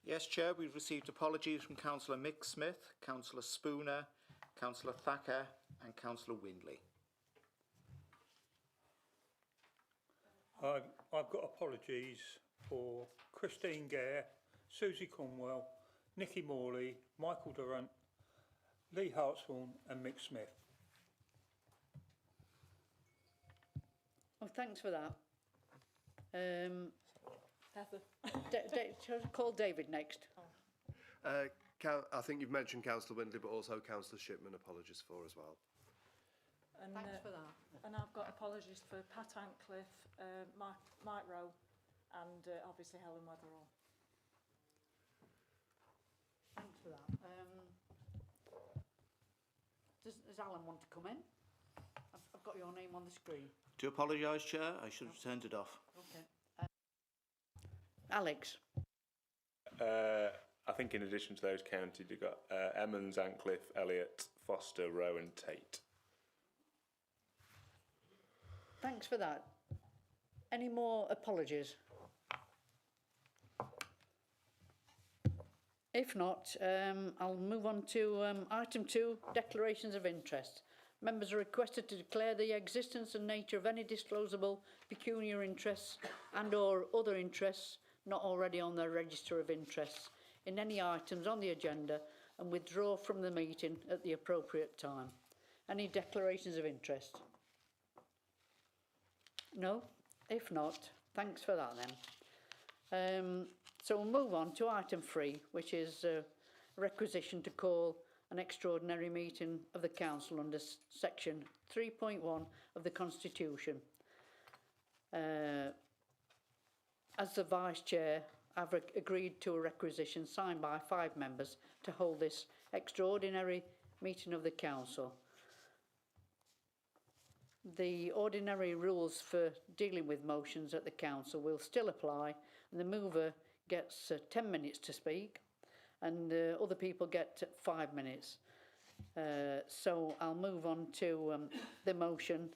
Yes, Chair, we've received apologies from Councillor Mick Smith, Councillor Spooner, Councillor Thacker and Councillor Windley. I've got apologies for Christine Gare, Susie Cornwell, Nicky Morley, Michael Durant, Lee Hartstorm and Mick Smith. Oh, thanks for that. Heather. Shall I call David next? I think you've mentioned Councillor Windley, but also Councillor Shipman, apologies for as well. And, Thanks for that. And I've got apologies for Pat Ancliffe, Mike Rowe and obviously Helen Weatherall. Thanks for that. Does Alan want to come in? I've got your name on the screen. Do apologise, Chair. I should have turned it off. Okay. Alex. I think in addition to those counted, you've got Emmons, Ancliffe, Elliott, Foster, Rowe and Tate. Thanks for that. Any more apologies? If not, I'll move on to item 2, declarations of interest. Members are requested to declare the existence and nature of any disclosable pecuniary interests and or other interests not already on their register of interests in any items on the agenda and withdraw from the meeting at the appropriate time. Any declarations of interest? No? If not, thanks for that then. So we'll move on to item 3, which is a requisition to call an extraordinary meeting of the Council under section 3.1 of the Constitution. As the Vice Chair, I've agreed to a requisition signed by 5 members to hold this extraordinary meeting of the Council. The ordinary rules for dealing with motions at the Council will still apply, and the mover gets 10 minutes to speak and other people get 5 minutes. So I'll move on to the motion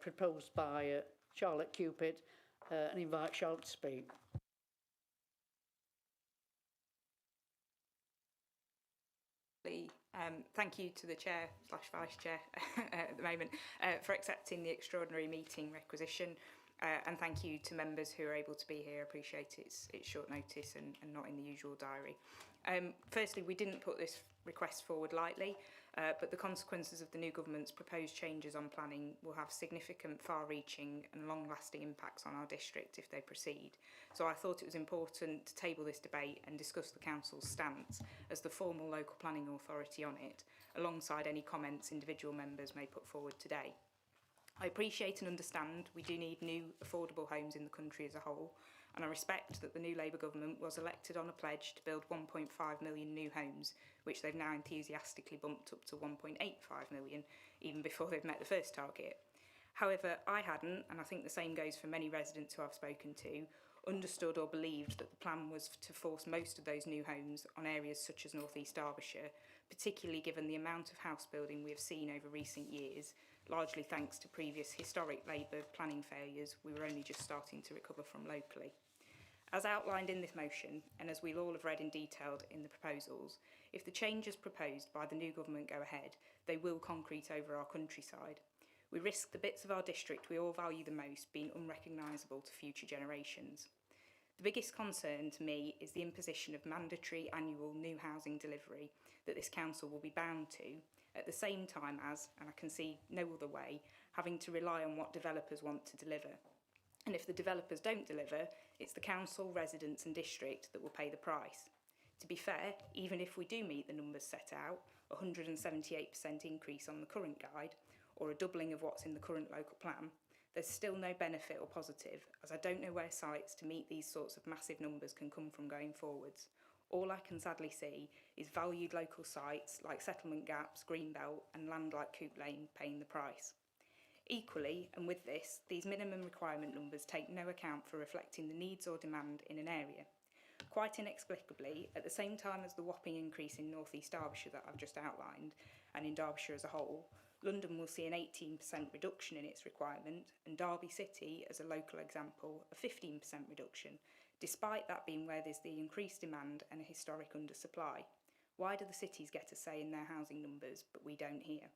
proposed by Charlotte Cupid and invite Charlotte to speak. Thank you to the Chair / Vice Chair at the moment for accepting the extraordinary meeting requisition, and thank you to members who are able to be here. I appreciate it's short notice and not in the usual diary. Firstly, we didn't put this request forward lightly, but the consequences of the new government's proposed changes on planning will have significant, far-reaching and long-lasting impacts on our district if they proceed. So I thought it was important to table this debate and discuss the Council's stance as the formal local planning authority on it, alongside any comments individual members may put forward today. I appreciate and understand we do need new affordable homes in the country as a whole, and I respect that the new Labour government was elected on a pledge to build 1.5 million new homes, which they've now enthusiastically bumped up to 1.85 million, even before they've met the first target. However, I hadn't, and I think the same goes for many residents who I've spoken to, understood or believed that the plan was to force most of those new homes on areas such as North East Derbyshire, particularly given the amount of house building we have seen over recent years, largely thanks to previous historic Labour planning failures we were only just starting to recover from locally. As outlined in this motion, and as we'll all have read in detail in the proposals, if the changes proposed by the new government go ahead, they will concrete over our countryside. We risk the bits of our district we all value the most being unrecognisable to future generations. The biggest concern to me is the imposition of mandatory annual new housing delivery that this council will be bound to, at the same time as, and I can see no other way, having to rely on what developers want to deliver. And if the developers don't deliver, it's the council, residents and district that will pay the price. To be fair, even if we do meet the numbers set out, 178% increase on the current guide, or a doubling of what's in the current local plan, there's still no benefit or positive, as I don't know where sites to meet these sorts of massive numbers can come from going forwards. All I can sadly see is valued local sites like Settlement Gaps, Greenbelt and land like Coop Lane paying the price. Equally, and with this, these minimum requirement numbers take no account for reflecting the needs or demand in an area. Quite inexplicably, at the same time as the whopping increase in North East Derbyshire that I've just outlined, and in Derbyshire as a whole, London will see an 18% reduction in its requirement, and Derby City, as a local example, a 15% reduction, despite that being where there's the increased demand and a historic undersupply. Why do the cities get a say in their housing numbers, but we don't here?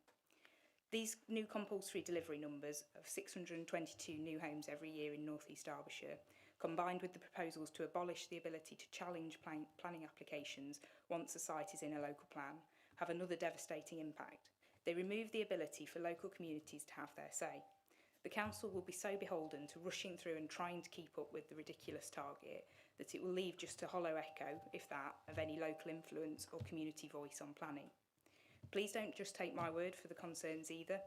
These new compulsory delivery numbers of 622 new homes every year in North East Derbyshire, combined with the proposals to abolish the ability to challenge planning applications once a site is in a local plan, have another devastating impact. They remove the ability for local communities to have their say. The council will be so beholden to rushing through and trying to keep up with the ridiculous target that it will leave just a hollow echo, if that, of any local influence or community voice on planning. Please don't just take my word for the concerns either.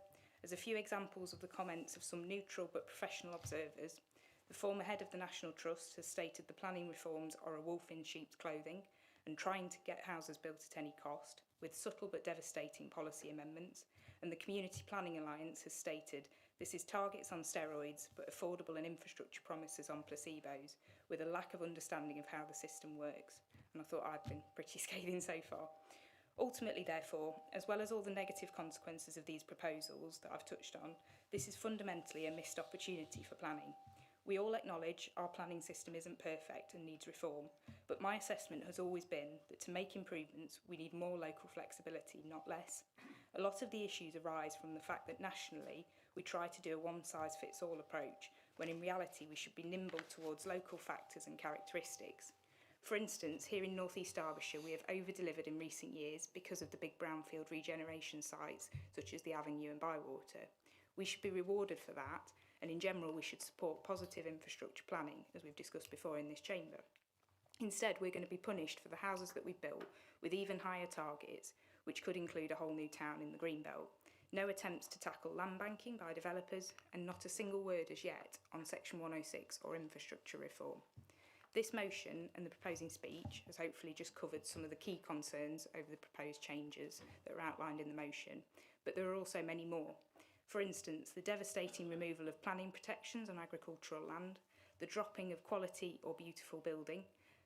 As a few examples of the comments of some neutral but professional observers, the former head of the National Trust has stated the planning reforms are a wolf in sheep's clothing and trying to get houses built at any cost, with subtle but devastating policy amendments, and the Community Planning Alliance has stated this is targets on steroids but affordable and infrastructure promises on placebos, with a lack of understanding of how the system works. And I thought I'd been pretty scathing so far. Ultimately, therefore, as well as all the negative consequences of these proposals that I've touched on, this is fundamentally a missed opportunity for planning. We all acknowledge our planning system isn't perfect and needs reform, but my assessment has always been that to make improvements, we need more local flexibility, not less. A lot of the issues arise from the fact that nationally, we try to do a one-size-fits-all approach, when in reality we should be nimble towards local factors and characteristics. For instance, here in North East Derbyshire, we have over-delivered in recent years because of the big brownfield regeneration sites, such as the Avenue and Bywater. We should be rewarded for that, and in general, we should support positive infrastructure planning, as we've discussed before in this chamber. Instead, we're going to be punished for the houses that we've built with even higher targets, which could include a whole new town in the Greenbelt. No attempts to tackle land banking by developers, and not a single word as yet on Section 106 or infrastructure reform. This motion and the proposing speech has hopefully just covered some of the key concerns over the proposed changes that are outlined in the motion, but there are also many more. For instance, the devastating removal of planning protections on agricultural land, the dropping of quality or beautiful building,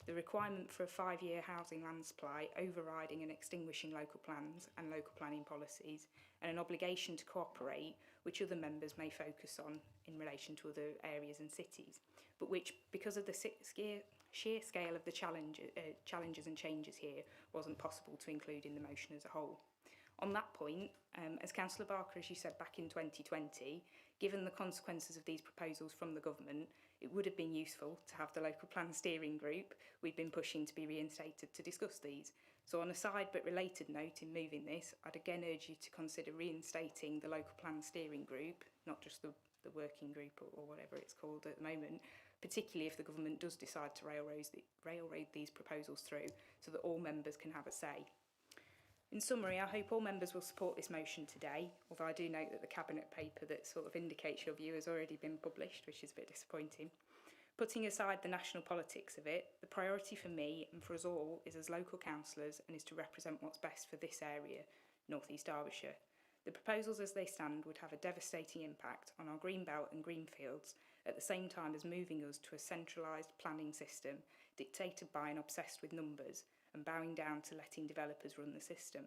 the requirement for a 5-year housing land supply overriding and extinguishing local plans and local planning policies, and an obligation to cooperate, which other members may focus on in relation to other areas and cities, but which, because of the sheer scale of the challenges and changes here, wasn't possible to include in the motion as a whole. On that point, as Councillor Barker, as you said, back in 2020, given the consequences of these proposals from the government, it would have been useful to have the local plan steering group we've been pushing to be reinstated to discuss these. So on a side but related note in moving this, I'd again urge you to consider reinstating the local plan steering group, not just the working group or whatever it's called at the moment, particularly if the government does decide to railroad these proposals through so that all members can have a say. In summary, I hope all members will support this motion today, although I do note that the Cabinet paper that sort of indicates your view has already been published, which is a bit disappointing. Putting aside the national politics of it, the priority for me and for us all is as local councillors and is to represent what's best for this area, North East Derbyshire. The proposals as they stand would have a devastating impact on our greenbelt and greenfields, at the same time as moving us to a centralised planning system dictated by and obsessed with numbers, and bowing down to letting developers run the system.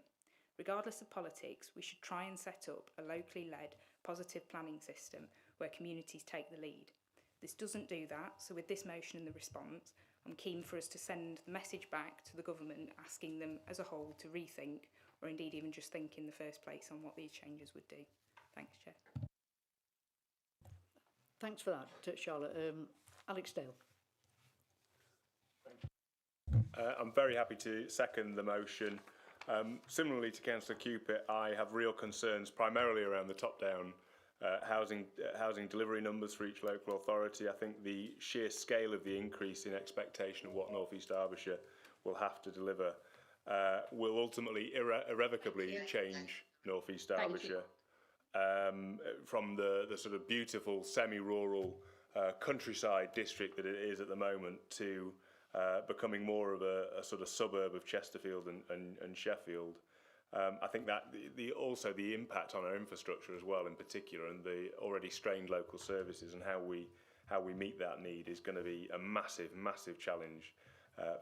Regardless of politics, we should try and set up a locally led, positive planning system where communities take the lead. This doesn't do that, so with this motion and the response, I'm keen for us to send the message back to the government asking them as a whole to rethink, or indeed even just think in the first place on what these changes would do. Thanks, Chair. Thanks for that, Charlotte. Alex Dale. I'm very happy to second the motion. Similarly to Councillor Cupit, I have real concerns primarily around the top-down housing delivery numbers for each local authority. I think the sheer scale of the increase in expectation of what North East Derbyshire will have to deliver will ultimately irrevocably change North East Derbyshire from the sort of beautiful semi-rural countryside district that it is at the moment to becoming more of a sort of suburb of Chesterfield and Sheffield. I think that also the impact on our infrastructure as well, in particular, and the already strained local services and how we meet that need is going to be a massive challenge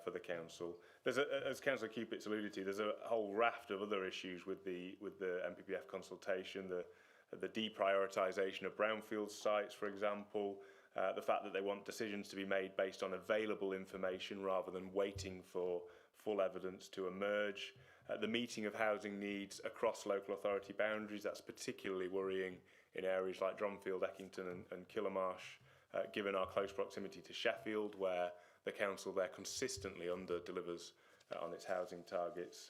for the council. There's as Councillor Cupit's alluded to, there's a whole raft of other issues with the NPPF consultation, the deprioritisation of brownfield sites, for example. the fact that they want decisions to be made based on available information rather than waiting for full evidence to emerge, the meeting of housing needs across local authority boundaries. That's particularly worrying in areas like Dronfield, Eckington and Killamarsh, given our close proximity to Sheffield, where the council there consistently under-delivers on its housing targets.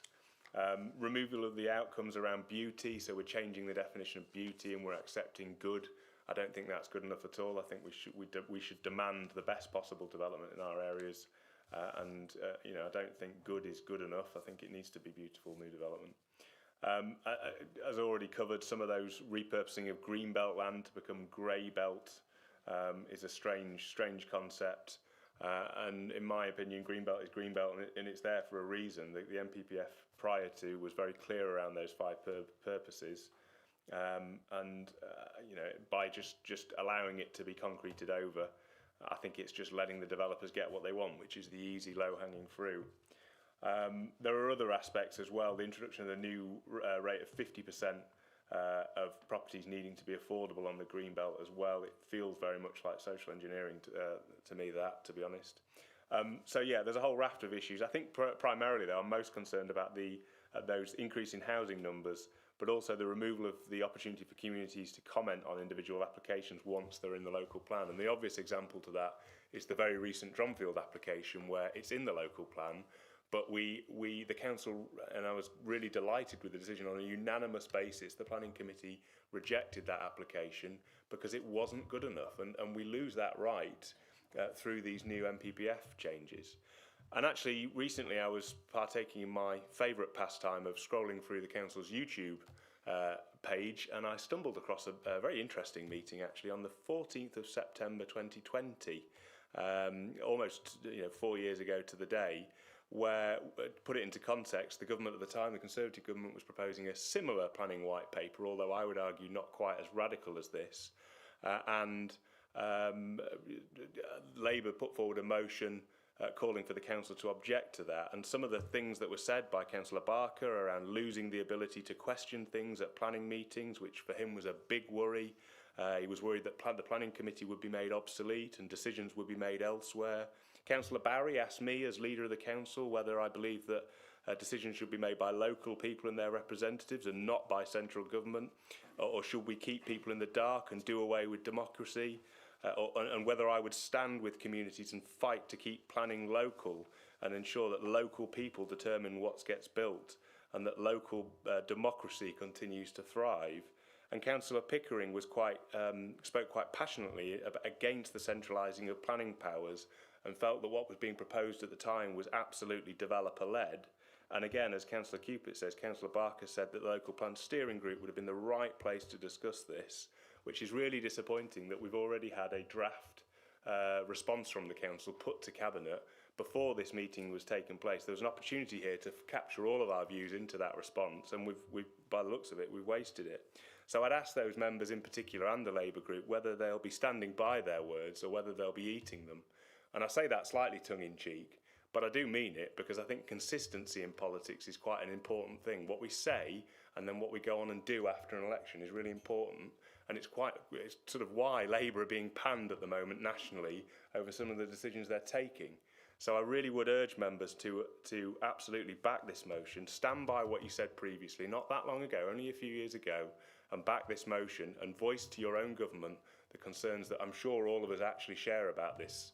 Removal of the outcomes around beauty, so we're changing the definition of beauty and we're accepting good. I don't think that's good enough at all. I think we should demand the best possible development in our areas, you know, I don't think good is good enough. I think it needs to be beautiful new development. As already covered, some of those repurposing of greenbelt land to become grey belt is a strange concept. And in my opinion, greenbelt is greenbelt, and it's there for a reason. The NPPF prior to was very clear around those 5 purposes, you know, by just allowing it to be concreted over, I think it's just letting the developers get what they want, which is the easy, low-hanging fruit. There are other aspects as well. The introduction of the new rate of 50% of properties needing to be affordable on the greenbelt as well. It feels very much like social engineering to me, that, to be honest. So yeah, there's a whole raft of issues. I think primarily though, I'm most concerned about those increasing housing numbers, but also the removal of the opportunity for communities to comment on individual applications once they're in the local plan. And the obvious example to that is the very recent Dronfield application, where it's in the local plan, but the council, and I was really delighted with the decision, on a unanimous basis, the planning committee rejected that application because it wasn't good enough, and we lose that right through these new NPPF changes. And actually, recently I was partaking in my favourite pastime of scrolling through the council's YouTube page, and I stumbled across a very interesting meeting actually on the 14th of September 2020, almost 4 years ago to the day, where, to put it into context, the government at the time, the Conservative government, was proposing a similar planning white paper, although I would argue not quite as radical as this, Labour put forward a motion calling for the council to object to that, and some of the things that were said by Councillor Barker around losing the ability to question things at planning meetings, which for him was a big worry. He was worried that the planning committee would be made obsolete and decisions would be made elsewhere. Councillor Barry asked me as leader of the council whether I believe that decisions should be made by local people and their representatives and not by central government, or should we keep people in the dark and do away with democracy, and whether I would stand with communities and fight to keep planning local and ensure that local people determine what gets built and that local democracy continues to thrive. And Councillor Pickering was spoke quite passionately against the centralising of planning powers, and felt that what was being proposed at the time was absolutely developer-led. And again, as Councillor Cupit says, Councillor Barker said that the local plan steering group would have been the right place to discuss this, which is really disappointing that we've already had a draft response from the council put to Cabinet before this meeting was taking place. There was an opportunity here to capture all of our views into that response, and we've by the looks of it, we've wasted it. So I'd ask those members in particular and the Labour group whether they'll be standing by their words or whether they'll be eating them. And I say that slightly tongue-in-cheek, but I do mean it, because I think consistency in politics is quite an important thing. What we say and then what we go on and do after an election is really important, and it's sort of why Labour are being panned at the moment nationally over some of the decisions they're taking. So I really would urge members to absolutely back this motion, stand by what you said previously, not that long ago, only a few years ago, and back this motion and voice to your own government the concerns that I'm sure all of us actually share about these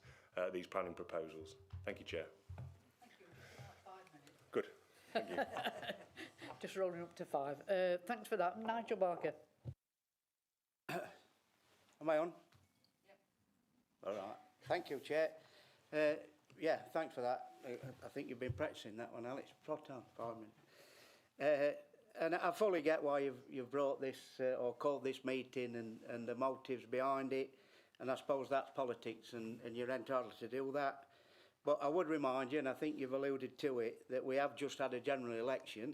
planning proposals. Thank you, Chair. Thank you. 5 minutes. Good. Thank you. Just rolling up to 5. Thanks for that. Nigel Barker. Am I on? Yep. All right. Thank you, Chair. Yeah, thanks for that. I think you've been practicing that one, Alex. Plot on, 5 minutes. And I fully get why you've brought this or called this meeting and the motives behind it. And I suppose that's politics, and you're entitled to do that. But I would remind you, and I think you've alluded to it, that we have just had a general election,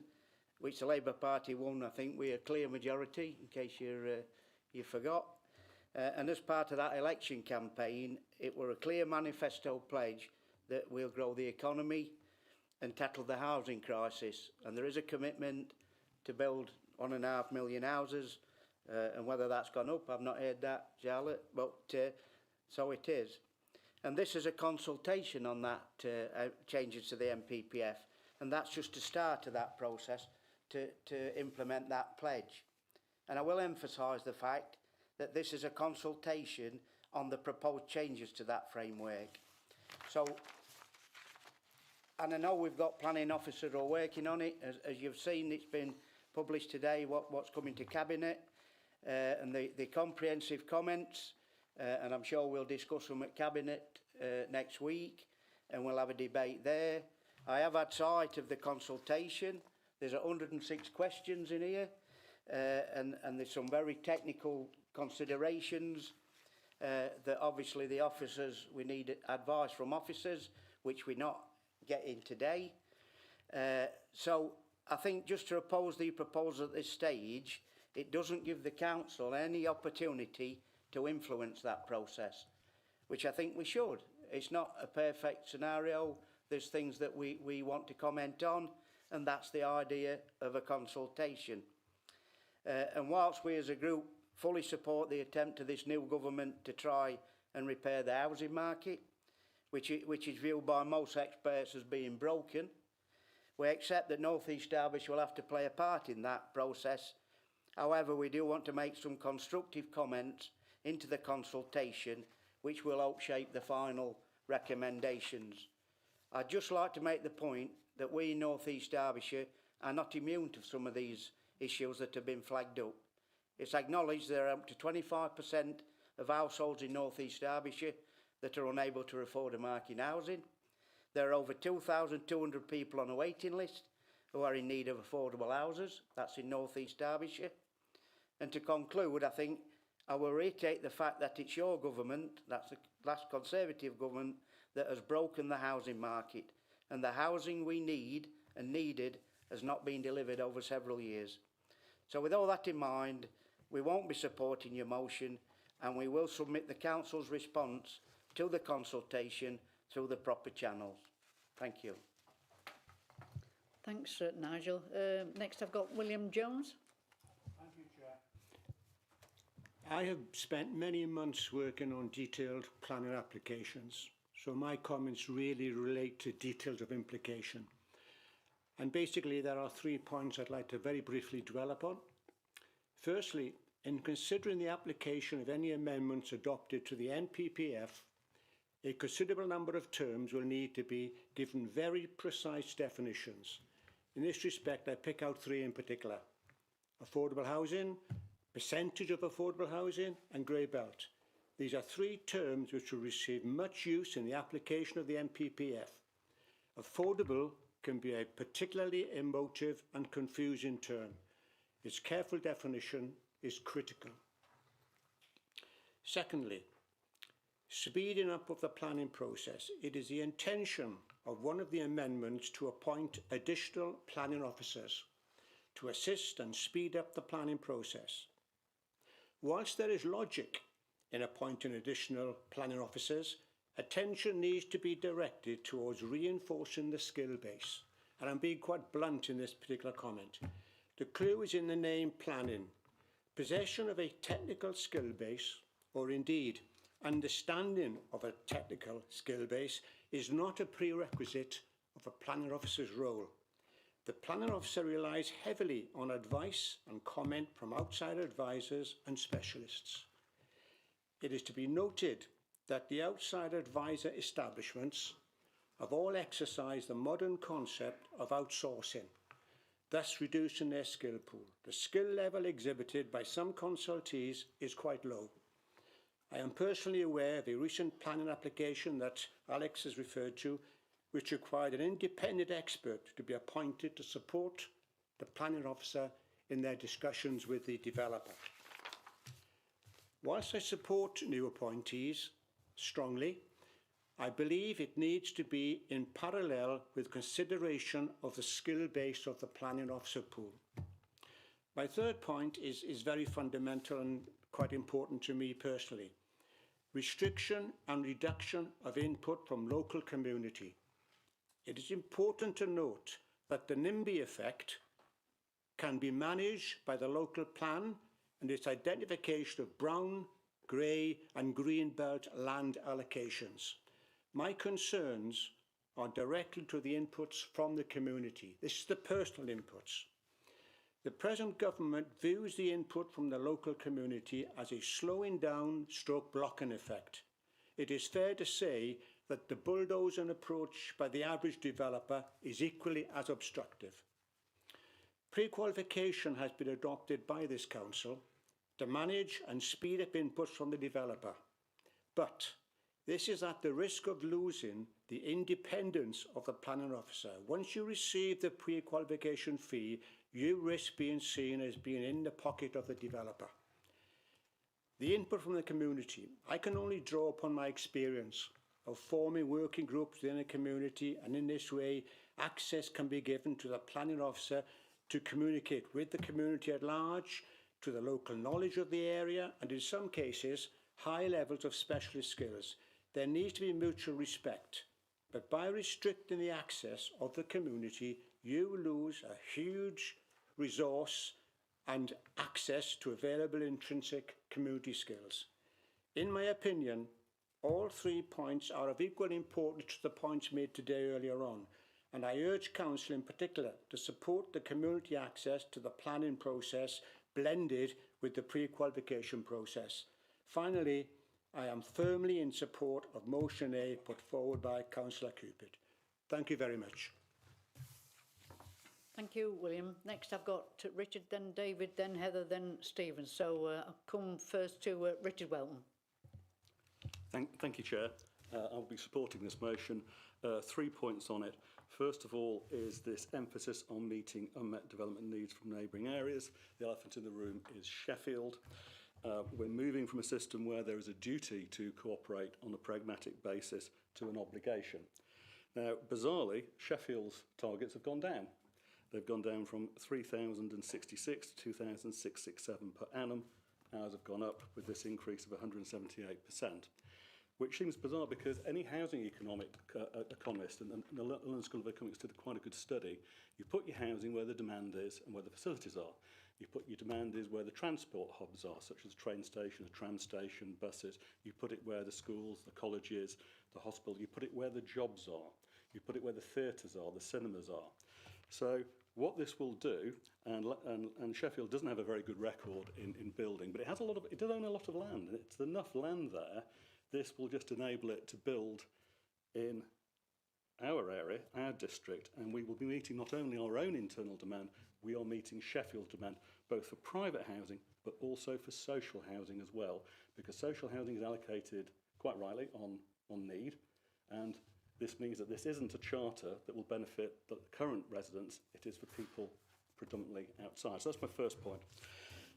which the Labour Party won, I think, with a clear majority, in case you forgot. And as part of that election campaign, it were a clear manifesto pledge that we'll grow the economy and tackle the housing crisis. And there is a commitment to build 1.5 million houses. And whether that's gone up, I've not heard that, Charlotte. But So it is. And this is a consultation on that changes to the MPPF, and that's just a start of that process to implement that pledge. And I will emphasise the fact that this is a consultation on the proposed changes to that framework. So, and I know we've got planning officers who are working on it. As you've seen, it's been published today what's coming to Cabinet, and the comprehensive comments, and I'm sure we'll discuss them at Cabinet next week, and we'll have a debate there. I have had sight of the consultation. There's 106 questions in here, and there's some very technical considerations that obviously the officers, we need advice from officers, which we're not getting today. So I think just to oppose the proposal at this stage, it doesn't give the council any opportunity to influence that process, which I think we should. It's not a perfect scenario. There's things that we want to comment on, and that's the idea of a consultation. And whilst we as a group fully support the attempt of this new government to try and repair the housing market, which is viewed by most experts as being broken, we accept that North East Derbyshire will have to play a part in that process. However, we do want to make some constructive comments into the consultation, which will help shape the final recommendations. I'd just like to make the point that we in North East Derbyshire are not immune to some of these issues that have been flagged up. It's acknowledged there are up to 25% of households in North East Derbyshire that are unable to afford a market housing. There are over 2,200 people on a waiting list who are in need of affordable houses. That's in North East Derbyshire. And to conclude, I think I will reiterate the fact that it's your government, that's the last Conservative government, that has broken the housing market. And the housing we need and needed has not been delivered over several years. So with all that in mind, we won't be supporting your motion, and we will submit the council's response to the consultation through the proper channels. Thank you. Thanks, Nigel. Next I've got William Jones. Thank you, Chair. I have spent many months working on detailed planning applications, so my comments really relate to details of implication. And basically there are 3 points I'd like to very briefly dwell upon. Firstly, in considering the application of any amendments adopted to the NPPF, a considerable number of terms will need to be given very precise definitions. In this respect, I pick out 3 in particular: affordable housing, percentage of affordable housing, and grey belt. These are 3 terms which will receive much use in the application of the NPPF. Affordable can be a particularly emotive and confusing term. Its careful definition is critical. Secondly, speeding up of the planning process. It is the intention of one of the amendments to appoint additional planning officers to assist and speed up the planning process. Whilst there is logic in appointing additional planning officers, attention needs to be directed towards reinforcing the skill base. And I'm being quite blunt in this particular comment. The clue is in the name planning. Possession of a technical skill base, or indeed understanding of a technical skill base, is not a prerequisite of a planning officer's role. The planning officer relies heavily on advice and comment from outside advisors and specialists. It is to be noted that the outside advisor establishments have all exercised the modern concept of outsourcing, thus reducing their skill pool. The skill level exhibited by some consultees is quite low. I am personally aware of a recent planning application that Alex has referred to, which required an independent expert to be appointed to support the planning officer in their discussions with the developer. Whilst I support new appointees strongly, I believe it needs to be in parallel with consideration of the skill base of the planning officer pool. My third point is very fundamental and quite important to me personally. Restriction and reduction of input from local community. It is important to note that the NIMBY effect can be managed by the local plan and its identification of brown, grey and green belt land allocations. My concerns are directly to the inputs from the community. This is the personal inputs. The present government views the input from the local community as a slowing down stroke blocking effect. It is fair to say that the bulldozing approach by the average developer is equally as obstructive. Pre-qualification has been adopted by this council to manage and speed up inputs from the developer. But this is at the risk of losing the independence of the planning officer. Once you receive the pre-qualification fee, you risk being seen as being in the pocket of the developer. The input from the community. I can only draw upon my experience of forming working groups within a community, and in this way, access can be given to the planning officer to communicate with the community at large, to the local knowledge of the area, and in some cases, high levels of specialist skills. There needs to be mutual respect, but by restricting the access of the community, you lose a huge resource and access to available intrinsic community skills. In my opinion, all 3 points are of equal importance to the points made today earlier on, and I urge Council in particular to support the community access to the planning process blended with the pre-qualification process. Finally, I am firmly in support of motion A put forward by Councillor Cupid. Thank you very much. Thank you, William. Next I've got Richard, then David, then Heather, then Stephen. So I'll come first to Richard Welton. Thank you, Chair. I'll be supporting this motion. 3 points on it. First of all is this emphasis on meeting unmet development needs from neighbouring areas. The elephant in the room is Sheffield. We're moving from a system where there is a duty to cooperate on a pragmatic basis to an obligation. Now, bizarrely, Sheffield's targets have gone down. They've gone down from 3,066 to 2,667 per annum. Ours have gone up with this increase of 178%, which seems bizarre because any housing economist, and the London School of Economics did quite a good study, you put your housing where the demand is and where the facilities are. You put your demand is where the transport hubs are, such as a train station, a tram station, buses. You put it where the schools, the colleges, the hospital. You put it where the jobs are. You put it where the theatres are, the cinemas are. So what this will do, and Sheffield doesn't have a very good record in building, but it has it does own a lot of land. It's enough land there. This will just enable it to build in our area, our district, and we will be meeting not only our own internal demand, we are meeting Sheffield demand, both for private housing, but also for social housing as well, because social housing is allocated, quite rightly, on need, and this means that this isn't a charter that will benefit the current residents, it is for people predominantly outside. So that's my first point.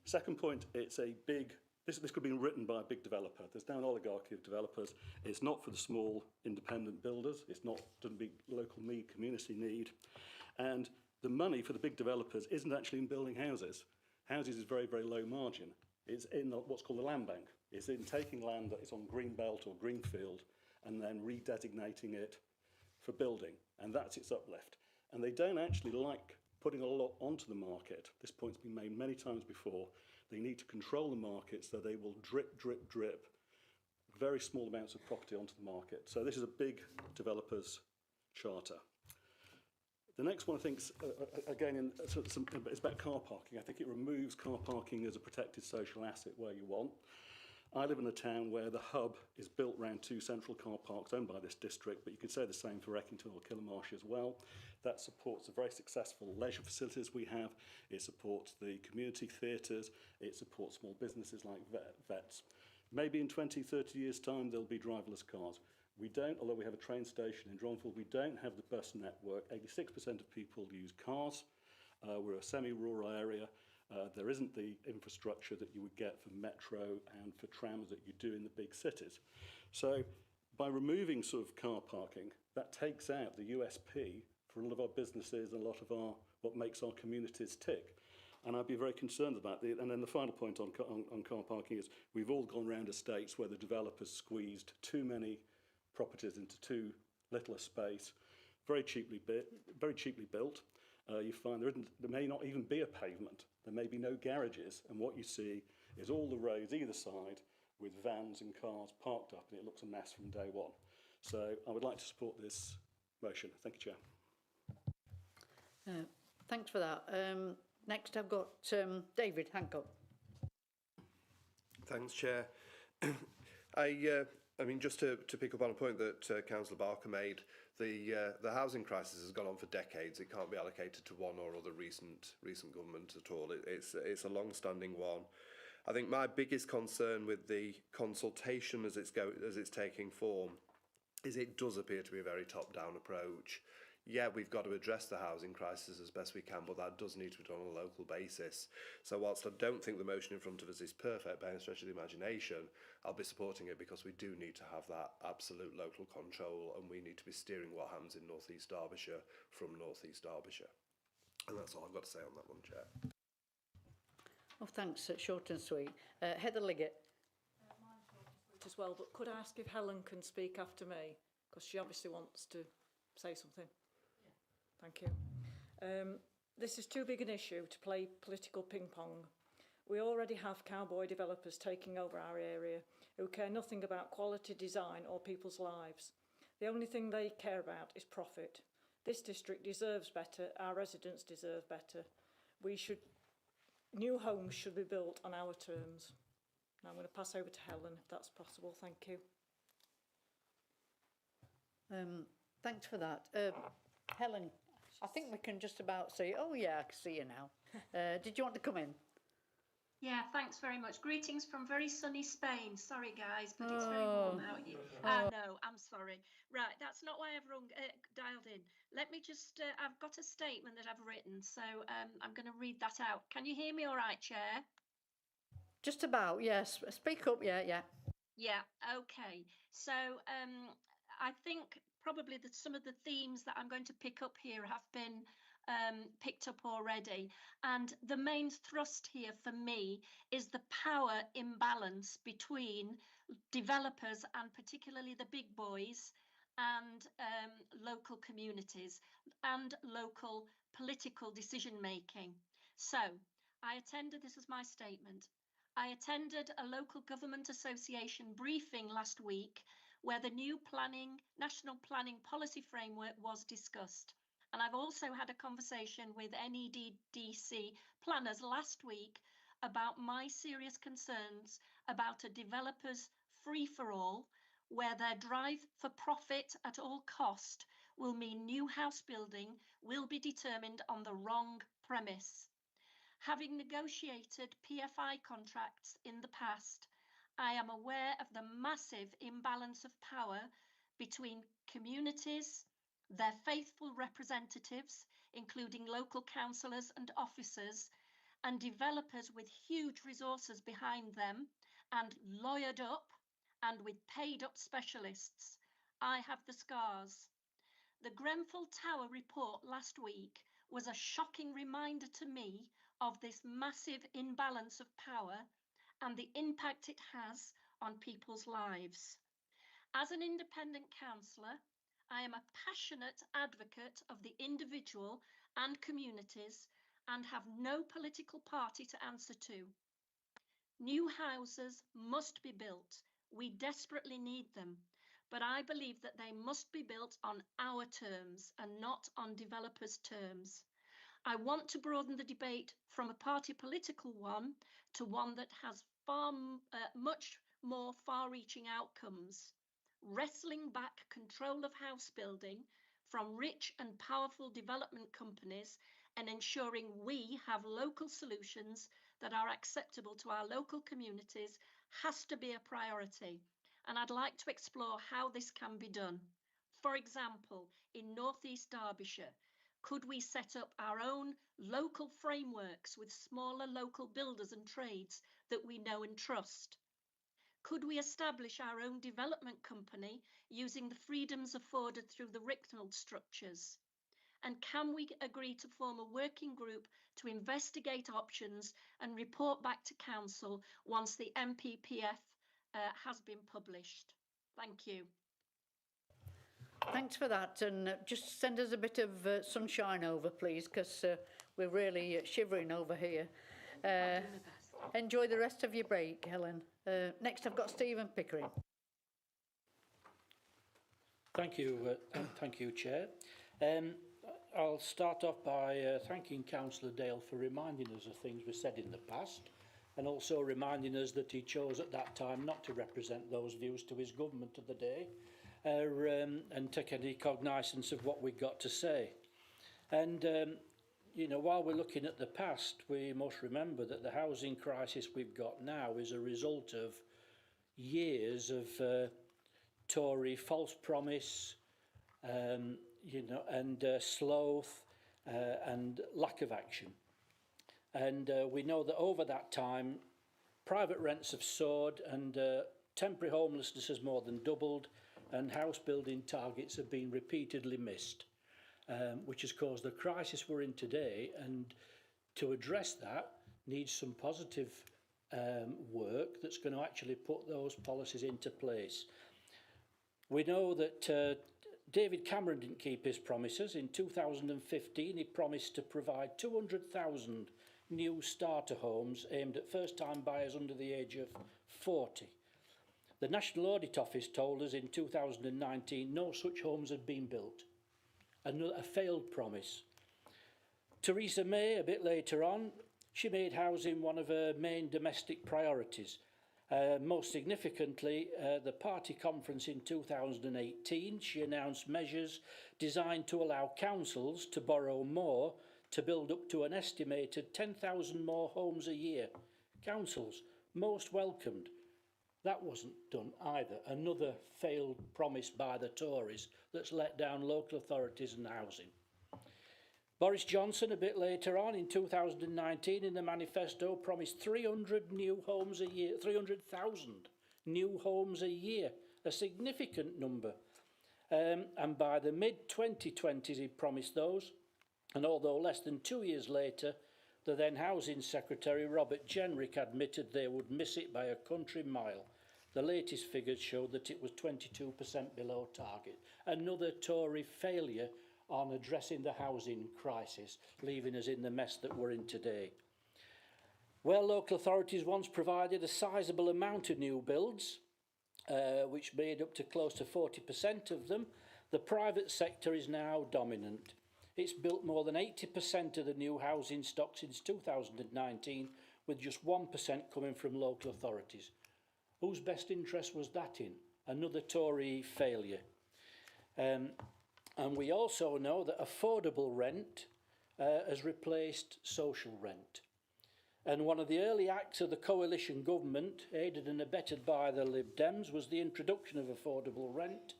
Second point, it's a big, this could have been written by a big developer. There's now an oligarchy of developers. It's not for the small independent builders. It's not to be local need, community need. And the money for the big developers isn't actually in building houses. Houses is very, very low margin. It's in what's called the land bank. It's in taking land that is on green belt or greenfield and then redesignating it for building. And that's its uplift. And they don't actually like putting a lot onto the market. This point's been made many times before. They need to control the market so they will drip, drip, drip very small amounts of property onto the market. So this is a big developer's charter. The next one, I think, again, it's about car parking. I think it removes car parking as a protected social asset where you want. I live in a town where the hub is built around 2 central car parks owned by this district, but you could say the same for Eckington or Killamarsh as well. That supports the very successful leisure facilities we have. It supports the community theatres. It supports small businesses like vets. Maybe in 20, 30 years' time, there'll be driverless cars. We don't, although we have a train station in Dronfield, we don't have the bus network. 86% of people use cars. We're a semi-rural area. There isn't the infrastructure that you would get for metro and for trams that you do in the big cities. So by removing sort of car parking, that takes out the USP for a lot of our businesses and a lot of what makes our communities tick. And I'd be very concerned about that. And then the final point on car parking is we've all gone around estates where the developers squeezed too many properties into too little a space, very cheaply built. You find there may not even be a pavement. There may be no garages, and what you see is all the roads either side with vans and cars parked up, and it looks a mess from day one. So I would like to support this motion. Thank you, Chair. Thanks for that. Next I've got David Hancock. Thanks, Chair. I mean, just to pick up on a point that Councillor Barker made, the housing crisis has gone on for decades. It can't be allocated to one or other recent government at all. It's a long-standing one. I think my biggest concern with the consultation as it's taking form is it does appear to be a very top-down approach. Yeah, we've got to address the housing crisis as best we can, but that does need to be done on a local basis. So whilst I don't think the motion in front of us is perfect by any stretch of the imagination, I'll be supporting it because we do need to have that absolute local control, and we need to be steering what happens in North East Derbyshire from North East Derbyshire. And that's all I've got to say on that one, Chair. Oh, thanks. Short and sweet. Heather Liggett. As well, but could I ask if Helen can speak after me? Because she obviously wants to say something. Yeah. Thank you. This is too big an issue to play political ping pong. We already have cowboy developers taking over our area who care nothing about quality design or people's lives. The only thing they care about is profit. This district deserves better. Our residents deserve better. New homes should be built on our terms. Now I'm going to pass over to Helen, if that's possible. Thank you. Thanks for that. Helen, I think we can just about say, oh yeah, I can see you now. Did you want to come in? Yeah, thanks very much. Greetings from very sunny Spain. Sorry, guys, but it's very warm out here. No, I'm sorry. Right, that's not why I've dialed in. Let me just, I've got a statement that I've written, so I'm going to read that out. Can you hear me all right, Chair? Just about, yes. Speak up, yeah. Yeah, okay. So I think probably that some of the themes that I'm going to pick up here have been picked up already. And the main thrust here for me is the power imbalance between developers and particularly the big boys and local communities and local political decision making. So this is my statement. I attended a local government association briefing last week where the new national planning policy framework was discussed. And I've also had a conversation with NEDDC planners last week about my serious concerns about a developer's free-for-all, where their drive for profit at all cost will mean new house building will be determined on the wrong premise. Having negotiated PFI contracts in the past, I am aware of the massive imbalance of power between communities, their faithful representatives, including local councillors and officers, and developers with huge resources behind them and lawyered up and with paid up specialists. I have the scars. The Grenfell Tower report last week was a shocking reminder to me of this massive imbalance of power and the impact it has on people's lives. As an independent councillor, I am a passionate advocate of the individual and communities and have no political party to answer to. New houses must be built. We desperately need them, but I believe that they must be built on our terms and not on developers' terms. I want to broaden the debate from a party political one to one that has much more far-reaching outcomes. Wrestling back control of house building from rich and powerful development companies and ensuring we have local solutions that are acceptable to our local communities has to be a priority. And I'd like to explore how this can be done. For example, in North East Derbyshire, could we set up our own local frameworks with smaller local builders and trades that we know and trust? Could we establish our own development company using the freedoms afforded through the RICNALD structures? And can we agree to form a working group to investigate options and report back to Council once the MPPF has been published? Thank you. Thanks for that, and just send us a bit of sunshine over, please, because we're really shivering over here. Enjoy the rest of your break, Helen. Next, I've got Stephen Pickering. Thank you, Chair. I'll start off by thanking Councillor Dale for reminding us of things we said in the past, and also reminding us that he chose at that time not to represent those views to his government of the day, and take any cognizance of what we got to say. And you know, while we're looking at the past, we must remember that the housing crisis we've got now is a result of years of Tory false promise, you know, and sloth and lack of action. And we know that over that time, private rents have soared, and temporary homelessness has more than doubled, and house building targets have been repeatedly missed, which has caused the crisis we're in today. And to address that needs some positive work that's going to actually put those policies into place. We know that David Cameron didn't keep his promises. In 2015, he promised to provide 200,000 new starter homes aimed at first-time buyers under the age of 40. The National Audit Office told us in 2019 no such homes had been built. A failed promise. Theresa May, a bit later on, she made housing one of her main domestic priorities. Most significantly, the party conference in 2018, she announced measures designed to allow councils to borrow more to build up to an estimated 10,000 more homes a year. Councils, most welcomed. That wasn't done either. Another failed promise by the Tories that's let down local authorities and housing. Boris Johnson, a bit later on in 2019, in the manifesto, promised 300 new homes a year, 300,000 new homes a year, a significant number. And by the mid-2020s, he promised those. And although less than 2 years later, the then Housing Secretary, Robert Jenrick, admitted they would miss it by a country mile. The latest figures showed that it was 22% below target. Another Tory failure on addressing the housing crisis, leaving us in the mess that we're in today. Well, local authorities once provided a sizable amount of new builds, which made up to close to 40% of them. The private sector is now dominant. It's built more than 80% of the new housing stock since 2019, with just 1% coming from local authorities. Whose best interest was that in? Another Tory failure. And we also know that affordable rent has replaced social rent. And one of the early acts of the coalition government, aided and abetted by the Lib Dems, was the introduction of affordable rent.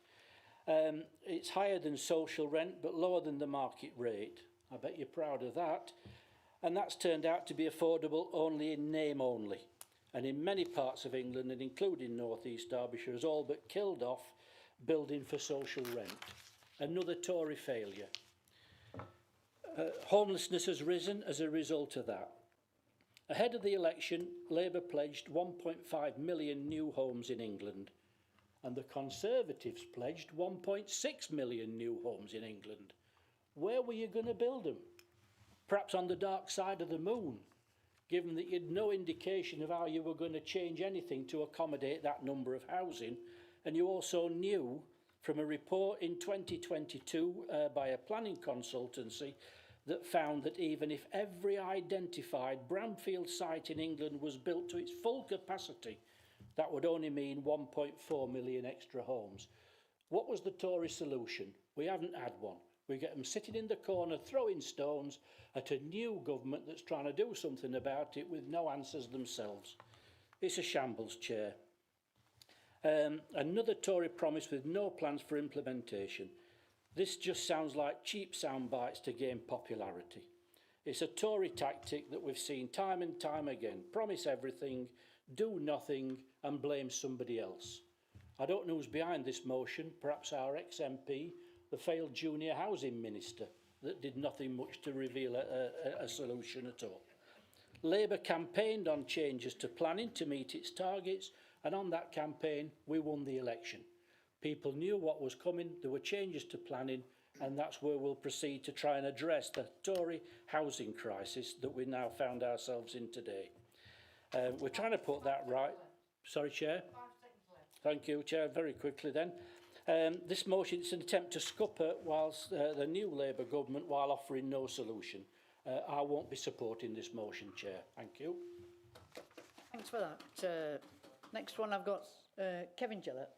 It's higher than social rent, but lower than the market rate. I bet you're proud of that. And that's turned out to be affordable only in name only. And in many parts of England, and including North East Derbyshire, has all but killed off building for social rent. Another Tory failure. Homelessness has risen as a result of that. Ahead of the election, Labour pledged 1.5 million new homes in England, and the Conservatives pledged 1.6 million new homes in England. Where were you going to build them? Perhaps on the dark side of the moon, given that you had no indication of how you were going to change anything to accommodate that number of housing, and you also knew from a report in 2022 by a planning consultancy that found that even if every identified brownfield site in England was built to its full capacity, that would only mean 1.4 million extra homes. What was the Tory solution? We haven't had one. We get them sitting in the corner throwing stones at a new government that's trying to do something about it with no answers themselves. It's a shambles, Chair. Another Tory promise with no plans for implementation. This just sounds like cheap sound bites to gain popularity. It's a Tory tactic that we've seen time and time again. Promise everything, do nothing and blame somebody else. I don't know who's behind this motion, perhaps our ex-MP, the failed junior housing minister that did nothing much to reveal a solution at all. Labour campaigned on changes to planning to meet its targets, and on that campaign we won the election. People knew what was coming, there were changes to planning, and that's where we'll proceed to try and address the Tory housing crisis that we now found ourselves in today. We're trying to put that right. Sorry, Chair. 5 seconds left. Thank you, Chair. Very quickly then. This motion is an attempt to scupper whilst the new Labour government while offering no solution. I won't be supporting this motion, Chair. Thank you. Thanks for that. Next one I've got Kevin Gillett.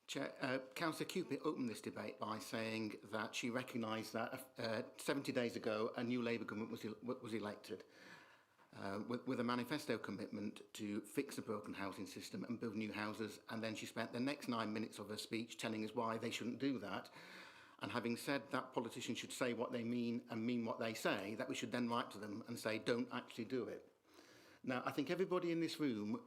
Chair, Councillor Cupid opened this debate by saying that she recognised that 70 days ago a new Labour government was elected with a manifesto commitment to fix the broken housing system and build new houses, and then she spent the next 9 minutes of her speech telling us why they shouldn't do that. And having said that politicians should say what they mean and mean what they say, that we should then write to them and say, don't actually do it. Now, I think everybody in this room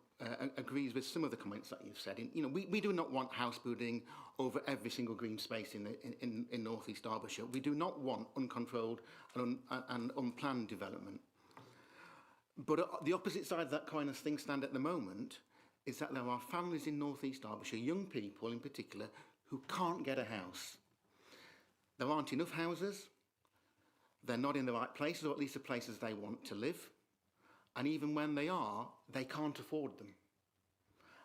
agrees with some of the comments that you've said. We do not want house building over every single green space in North East Derbyshire. We do not want uncontrolled and unplanned development. But the opposite side of that coin as things stand at the moment is that there are families in North East Derbyshire, young people in particular, who can't get a house. There aren't enough houses, they're not in the right places, or at least the places they want to live. And even when they are, they can't afford them.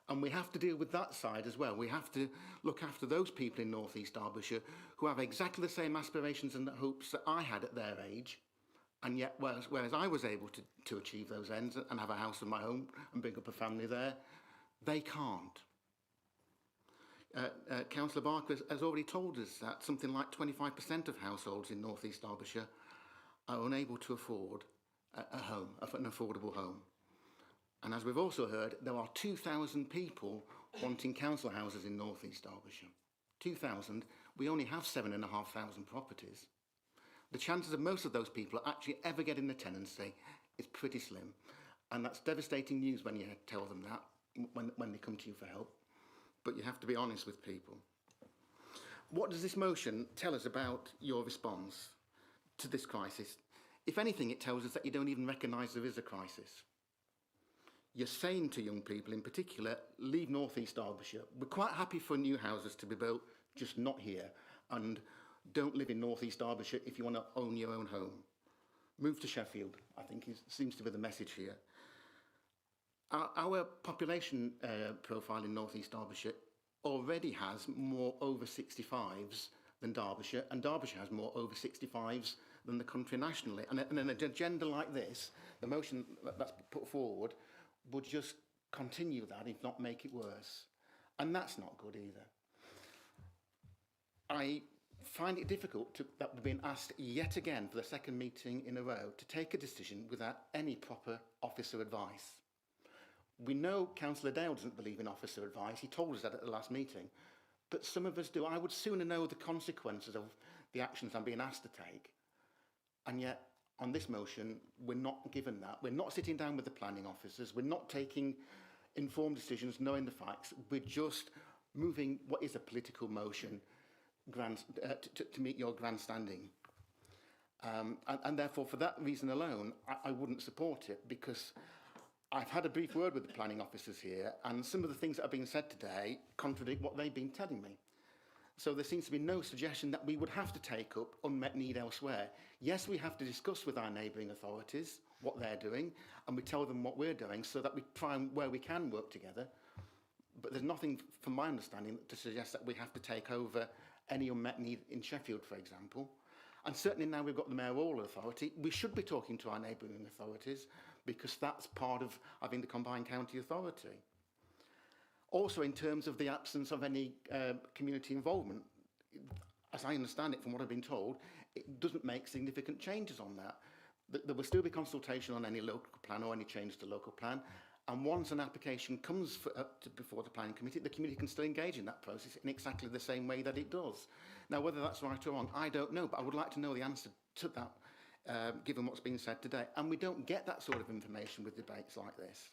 And we have to deal with that side as well. We have to look after those people in North East Derbyshire who have exactly the same aspirations and hopes that I had at their age. And yet, whereas I was able to achieve those ends and have a house of my own and bring up a family there, they can't. Councillor Barker has already told us that something like 25% of households in North East Derbyshire are unable to afford a home, an affordable home. And as we've also heard, there are 2,000 people wanting council houses in North East Derbyshire. 2,000, we only have 7,500 properties. The chances of most of those people actually ever getting the tenancy is pretty slim. And that's devastating news when you tell them that, when they come to you for help. But you have to be honest with people. What does this motion tell us about your response to this crisis? If anything, it tells us that you don't even recognise there is a crisis. You're saying to young people in particular, leave North East Derbyshire. We're quite happy for new houses to be built, just not here. And don't live in North East Derbyshire if you want to own your own home. Move to Sheffield, I think seems to be the message here. Our population profile in North East Derbyshire already has more over 65s than Derbyshire, and Derbyshire has more over 65s than the country nationally. And an agenda like this, the motion that's put forward, would just continue that, if not make it worse. And that's not good either. I find it difficult that we're being asked yet again for the second meeting in a row to take a decision without any proper officer advice. We know Councillor Dale doesn't believe in officer advice. He told us that at the last meeting. But some of us do. I would sooner know the consequences of the actions I'm being asked to take. And yet, on this motion, we're not given that. We're not sitting down with the planning officers. We're not taking informed decisions, knowing the facts. We're just moving what is a political motion to meet your grandstanding. And therefore, for that reason alone, I wouldn't support it, because I've had a brief word with the planning officers here, and some of the things that are being said today contradict what they've been telling me. So there seems to be no suggestion that we would have to take up unmet need elsewhere. Yes, we have to discuss with our neighbouring authorities what they're doing, and we tell them what we're doing so that we try and, where we can, work together. But there's nothing, from my understanding, to suggest that we have to take over any unmet need in Sheffield, for example. And certainly now we've got the mayoral authority, we should be talking to our neighbouring authorities, because that's part of having the combined county authority. Also, in terms of the absence of any community involvement, as I understand it from what I've been told, it doesn't make significant changes on that. There will still be consultation on any local plan or any change to local plan, and once an application comes before the planning committee, the committee can still engage in that process in exactly the same way that it does. Now, whether that's right or wrong, I don't know, but I would like to know the answer to that, given what's been said today. And we don't get that sort of information with debates like this.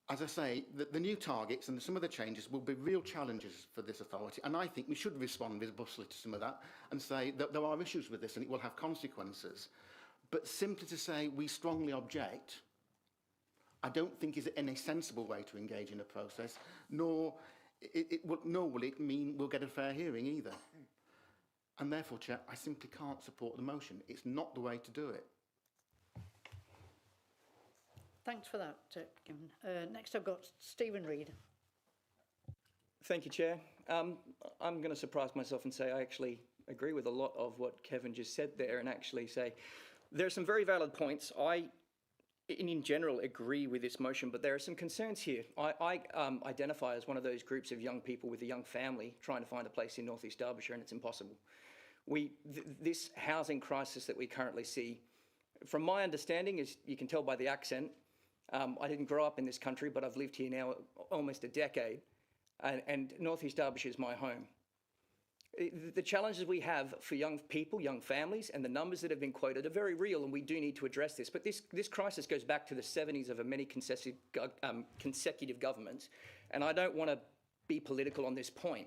As I say, the new targets and some of the changes will be real challenges for this authority, and I think we should respond robustly to some of that and say that there are issues with this and it will have consequences. But simply to say we strongly object, I don't think is in a sensible way to engage in a process, nor will it mean we'll get a fair hearing either. And therefore, Chair, I simply can't support the motion. It's not the way to do it. Thanks for that, Kevin. Next I've got Stephen Reid. Thank you, Chair. I'm going to surprise myself and say I actually agree with a lot of what Kevin just said there, and actually say there are some very valid points. I, in general, agree with this motion, but there are some concerns here. I identify as one of those groups of young people with a young family trying to find a place in North East Derbyshire, and it's impossible. This housing crisis that we currently see, from my understanding, as you can tell by the accent, I didn't grow up in this country, but I've lived here now almost a decade, and North East Derbyshire is my home. The challenges we have for young people, young families, and the numbers that have been quoted are very real, and we do need to address this. But this crisis goes back to the 70s of many consecutive governments, and I don't want to be political on this point.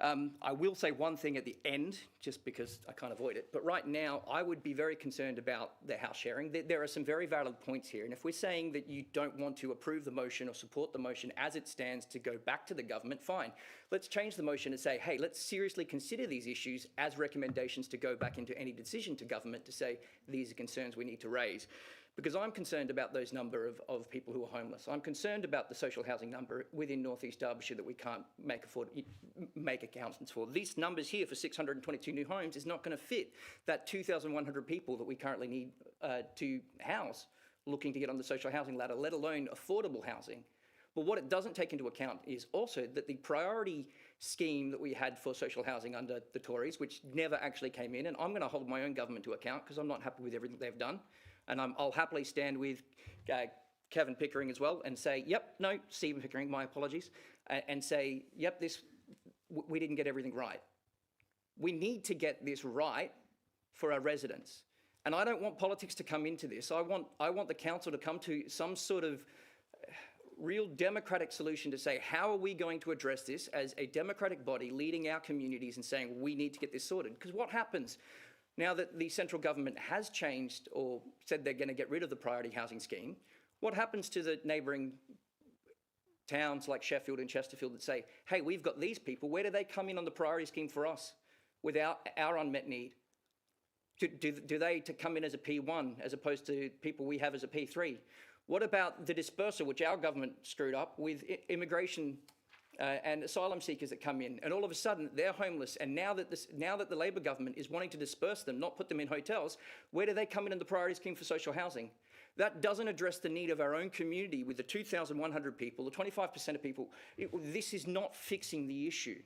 I will say one thing at the end, just because I can't avoid it. But right now, I would be very concerned about the house sharing. There are some very valid points here. And if we're saying that you don't want to approve the motion or support the motion as it stands to go back to the government, fine. Let's change the motion and say, hey, let's seriously consider these issues as recommendations to go back into any decision to government to say, these are concerns we need to raise. Because I'm concerned about those number of people who are homeless. I'm concerned about the social housing number within North East Derbyshire that we can't make accountants for. These numbers here for 622 new homes is not going to fit that 2,100 people that we currently need to house looking to get on the social housing ladder, let alone affordable housing. But what it doesn't take into account is also that the priority scheme that we had for social housing under the Tories, which never actually came in, and I'm going to hold my own government to account because I'm not happy with everything they've done. And I'll happily stand with Kevin Pickering as well and say, yep, no, Stephen Pickering, my apologies, and say, yep, we didn't get everything right. We need to get this right for our residents. And I don't want politics to come into this. I want the council to come to some sort of real democratic solution to say, how are we going to address this as a democratic body leading our communities and saying, we need to get this sorted? Because what happens now that the central government has changed or said they're going to get rid of the priority housing scheme, what happens to the neighbouring towns like Sheffield and Chesterfield that say, hey, we've got these people, where do they come in on the priority scheme for us without our unmet need? Do they to come in as a P1 as opposed to people we have as a P3? What about the dispersal, which our government screwed up with immigration and asylum seekers that come in, and all of a sudden they're homeless, and now that the Labor government is wanting to disperse them, not put them in hotels, where do they come in the priority scheme for social housing? That doesn't address the need of our own community with the 2,100 people, the 25% of people. This is not fixing the issue.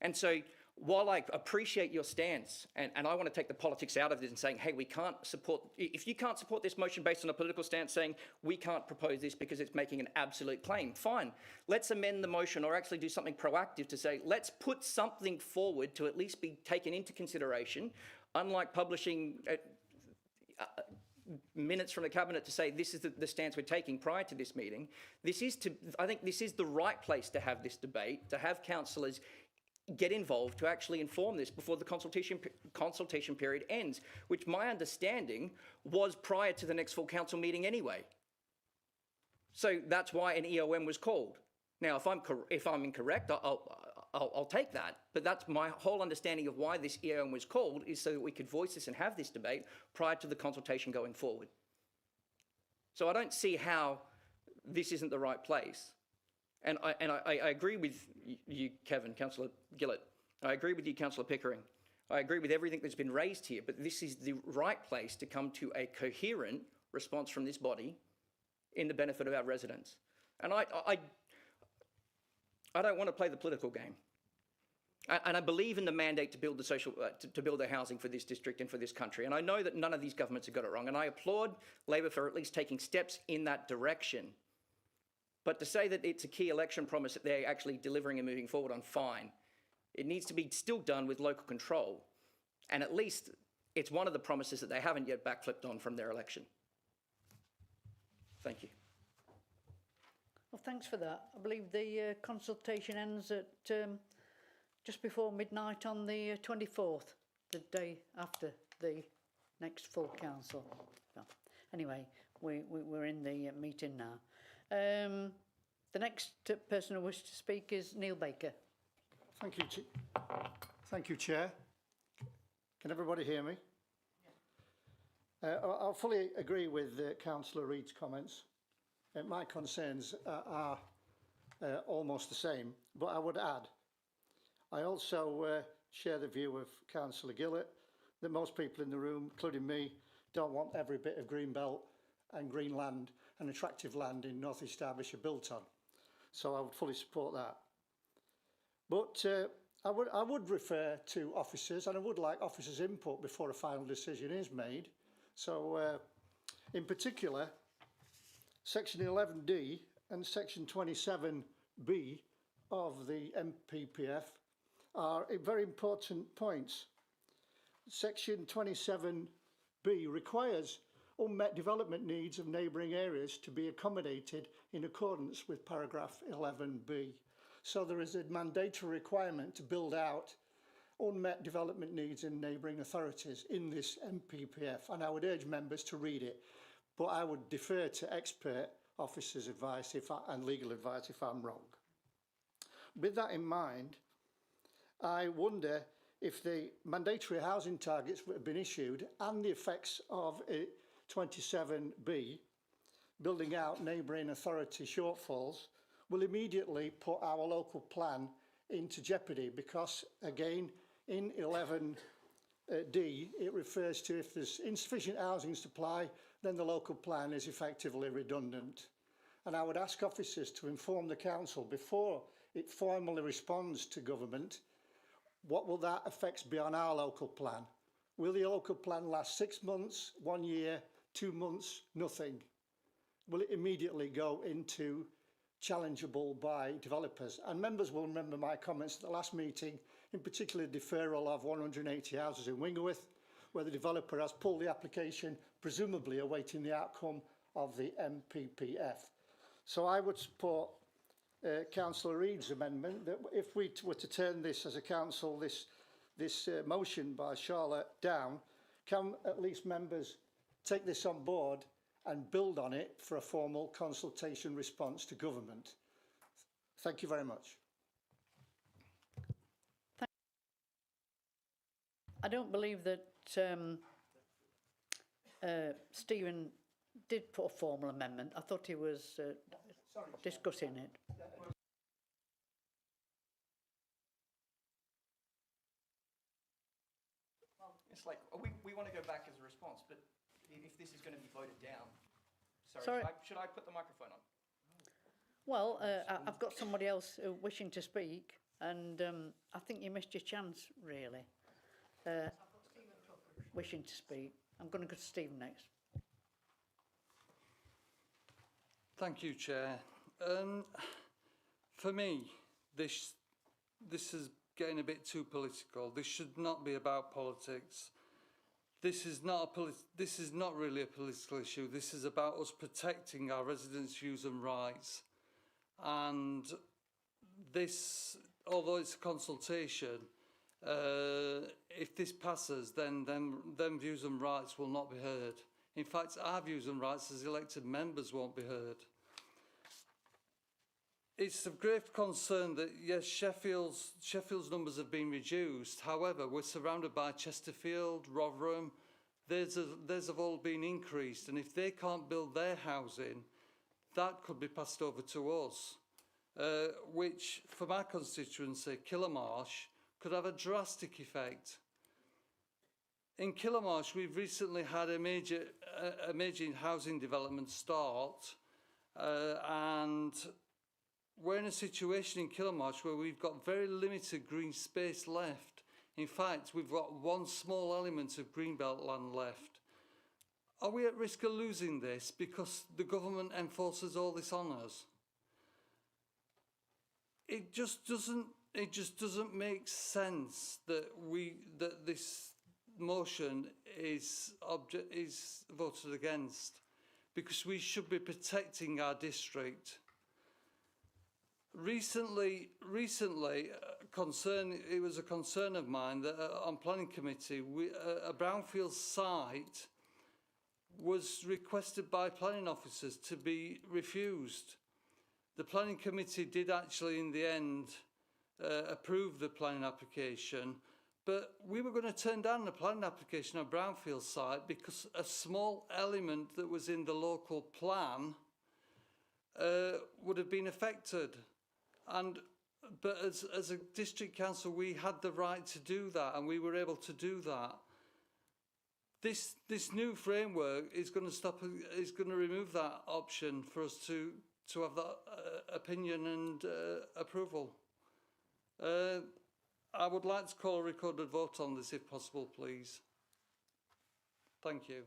And so while I appreciate your stance, and I want to take the politics out of this and saying, hey, we can't support, if you can't support this motion based on a political stance saying we can't propose this because it's making an absolute claim, fine. Let's amend the motion or actually do something proactive to say, let's put something forward to at least be taken into consideration, unlike publishing minutes from the cabinet to say this is the stance we're taking prior to this meeting. I think this is the right place to have this debate, to have councillors get involved to actually inform this before the consultation period ends, which my understanding was prior to the next full council meeting anyway. So that's why an EOM was called. Now, if I'm incorrect, I'll take that. But that's my whole understanding of why this EOM was called, is so that we could voice this and have this debate prior to the consultation going forward. So I don't see how this isn't the right place. And I agree with you, Kevin, Councillor Gillett. I agree with you, Councillor Pickering. I agree with everything that's been raised here, but this is the right place to come to a coherent response from this body in the benefit of our residents. And I don't want to play the political game. And I believe in the mandate to build the to build the housing for this district and for this country. And I know that none of these governments have got it wrong. And I applaud Labor for at least taking steps in that direction. But to say that it's a key election promise that they're actually delivering and moving forward on, fine. It needs to be still done with local control. And at least it's one of the promises that they haven't yet backflipped on from their election. Thank you. Well, thanks for that. I believe the consultation ends at just before midnight on the 24th, the day after the next full council. Well, anyway, we're in the meeting now. The next person who wishes to speak is Neil Baker. Thank you, Chair. Can everybody hear me? I'll fully agree with Councillor Reid's comments. My concerns are almost the same, but I would add, I also share the view of Councillor Gillett that most people in the room, including me, don't want every bit of green belt and green land and attractive land in North East Derbyshire built on. So I would fully support that. But I would refer to officers, and I would like officers' input before a final decision is made. So in particular, Section 11D and Section 27B of the MPPF are very important points. Section 27B requires unmet development needs of neighbouring areas to be accommodated in accordance with paragraph 11B. So there is a mandatory requirement to build out unmet development needs in neighbouring authorities in this MPPF, and I would urge members to read it, but I would defer to expert officers' advice and legal advice if I'm wrong. With that in mind, I wonder if the mandatory housing targets that have been issued and the effects of 27B, building out neighbouring authority shortfalls, will immediately put our local plan into jeopardy, because again in 11D it refers to if there's insufficient housing supply, then the local plan is effectively redundant. And I would ask officers to inform the council before it formally responds to government, what will that effects be on our local plan? Will the local plan last 6 months, 1 year, 2 months, nothing? Will it immediately go into challengeable by developers? And members will remember my comments at the last meeting, in particular deferral of 180 houses in Wingerworth, where the developer has pulled the application, presumably awaiting the outcome of the MPPF. So I would support Councillor Reid's amendment that if we were to turn this as a council, this motion by Charlotte down, can at least members take this on board and build on it for a formal consultation response to government. Thank you very much. I don't believe that Stephen did put a formal amendment. I thought he was discussing it. It's like, we want to go back as a response, but if this is going to be voted down, Sorry. should I put the microphone on? Well, I've got somebody else wishing to speak, and I think you missed your chance, really. Wishing to speak. I'm going to go to Stephen next. Thank you, Chair. For me, this is getting a bit too political. This should not be about politics. This is not really a political issue. This is about us protecting our residents' views and rights. And this, although it's a consultation, if this passes, then views and rights will not be heard. In fact, our views and rights as elected members won't be heard. It's of grave concern that, yes, Sheffield's numbers have been reduced. However, we're surrounded by Chesterfield, Rotherham. Theirs have all been increased. And if they can't build their housing, that could be passed over to us, which, for my constituency, Killamarsh, could have a drastic effect. In Killamarsh, we've recently had a major housing development start, and we're in a situation in Killamarsh where we've got very limited green space left. In fact, we've got one small element of greenbelt land left. Are we at risk of losing this because the government enforces all this on us? It just doesn't make sense that this motion is voted against, because we should be protecting our district. Recently, it was a concern of mine that on planning committee, a brownfield site was requested by planning officers to be refused. The planning committee did actually, in the end, approve the planning application, but we were going to turn down the planning application on Brownfield site because a small element that was in the local plan would have been affected. But as a district council, we had the right to do that, and we were able to do that. This new framework is going to remove that option for us to have that opinion and approval. I would like to call a recorded vote on this if possible, please. Thank you.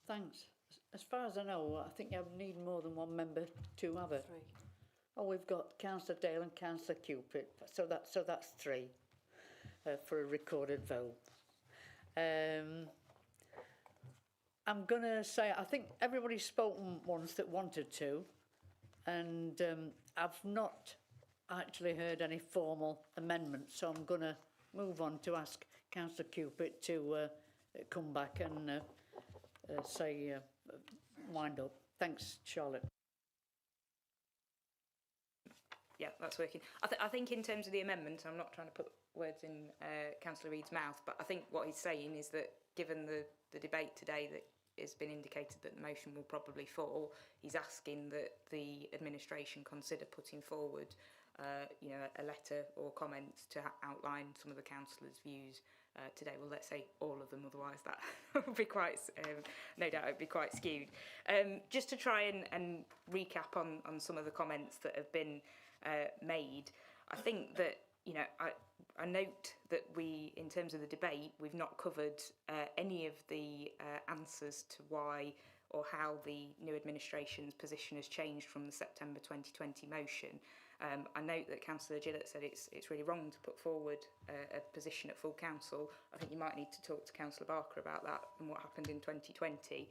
Thanks. As far as I know, I think you need more than one member to have it. 3. Oh, we've got Councillor Dale and Councillor Cupid, so that's 3 for a recorded vote. I'm going to say I think everybody's spoken once that wanted to, and I've not actually heard any formal amendments, so I'm going to move on to ask Councillor Cupid to come back and say wind up. Thanks, Charlotte. Yeah, that's working. I think in terms of the amendment, I'm not trying to put words in Councillor Reid's mouth, but I think what he's saying is that given the debate today that has been indicated that the motion will probably fall, he's asking that the administration consider putting forward a letter or comments to outline some of the councillors' views today. Well, let's say all of them, otherwise that would be quite, no doubt it would be quite skewed. Just to try and recap on some of the comments that have been made, I think that, I note that we, in terms of the debate, we've not covered any of the answers to why or how the new administration's position has changed from the September 2020 motion. I note that Councillor Gillett said it's really wrong to put forward a position at full council. I think you might need to talk to Councillor Barker about that and what happened in 2020.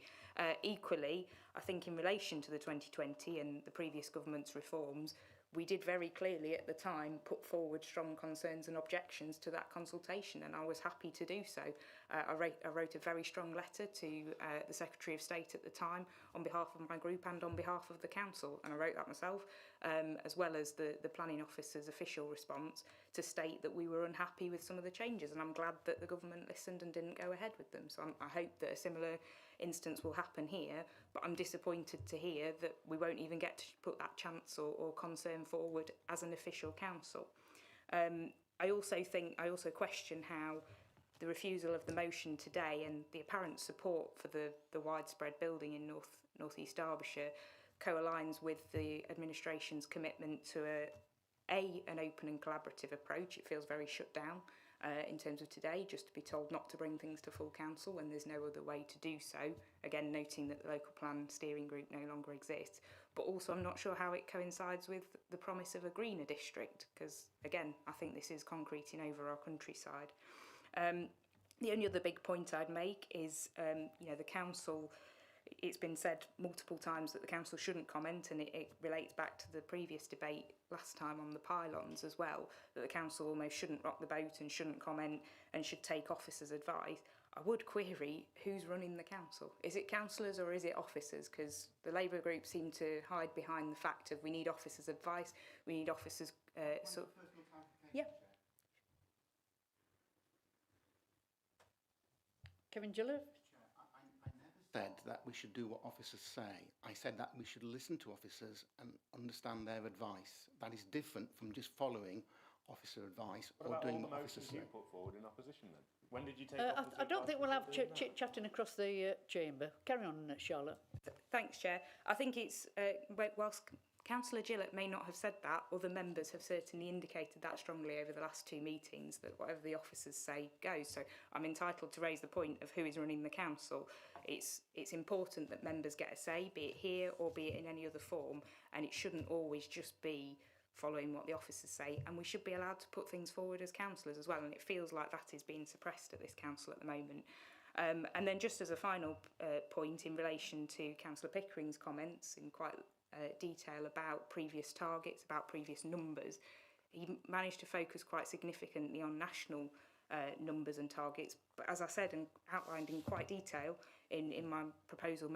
Equally, I think in relation to the 2020 and the previous government's reforms, we did very clearly at the time put forward strong concerns and objections to that consultation, and I was happy to do so. I wrote a very strong letter to the Secretary of State at the time on behalf of my group and on behalf of the council, and I wrote that myself, as well as the planning officer's official response to state that we were unhappy with some of the changes, and I'm glad that the government listened and didn't go ahead with them. So I hope that a similar instance will happen here, but I'm disappointed to hear that we won't even get to put that chance or concern forward as an official council. I also question how the refusal of the motion today and the apparent support for the widespread building in North East Derbyshire co-aligns with the administration's commitment to an open and collaborative approach. It feels very shut down in terms of today, just to be told not to bring things to full council when there's no other way to do so. Again, noting that the local plan steering group no longer exists. But also I'm not sure how it coincides with the promise of a greener district, because again, I think this is concreting over our countryside. The only other big point I'd make is, the council, it's been said multiple times that the council shouldn't comment, and it relates back to the previous debate last time on the pylons as well, that the council almost shouldn't rock the boat and shouldn't comment and should take officers' advice. I would query who's running the council. Is it councillors or is it officers? Because the Labour group seem to hide behind the fact of we need officers' advice, we need officers... Yeah. Kevin Gillett? Said that we should do what officers say. I said that we should listen to officers and understand their advice. That is different from just following officer advice or doing what officers say. What about all the motions you put forward in opposition then? When did you take I don't think we'll have chit-chatting across the chamber. Carry on, Charlotte. Thanks, Chair. I think it's, whilst Councillor Gillett may not have said that, other members have certainly indicated that strongly over the last 2 meetings, that whatever the officers say goes. So I'm entitled to raise the point of who is running the council. It's important that members get a say, be it here or be it in any other form, and it shouldn't always just be following what the officers say, and we should be allowed to put things forward as councillors as well, and it feels like that is being suppressed at this council at the moment. And then just as a final point in relation to Councillor Pickering's comments in quite detail about previous targets, about previous numbers, he managed to focus quite significantly on national numbers and targets, but as I said and outlined in quite detail in my proposal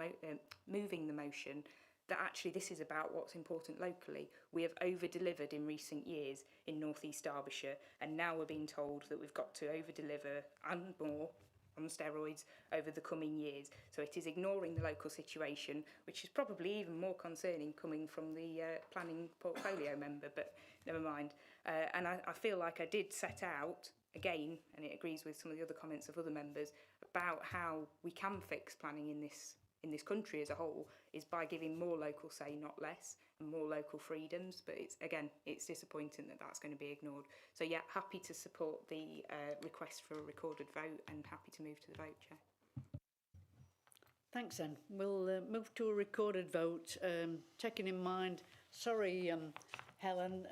moving the motion, that actually this is about what's important locally. We have over-delivered in recent years in North East Derbyshire, and now we're being told that we've got to over-deliver and more on steroids over the coming years. So it is ignoring the local situation, which is probably even more concerning coming from the planning portfolio member, but never mind. And I feel like I did set out, again, and it agrees with some of the other comments of other members, about how we can fix planning in this country as a whole, is by giving more local say, not less, and more local freedoms. But it's disappointing that that's going to be ignored. So yeah, happy to support the request for a recorded vote, and happy to move to the vote, Chair. Thanks then. We'll move to a recorded vote, taking in mind, sorry Helen,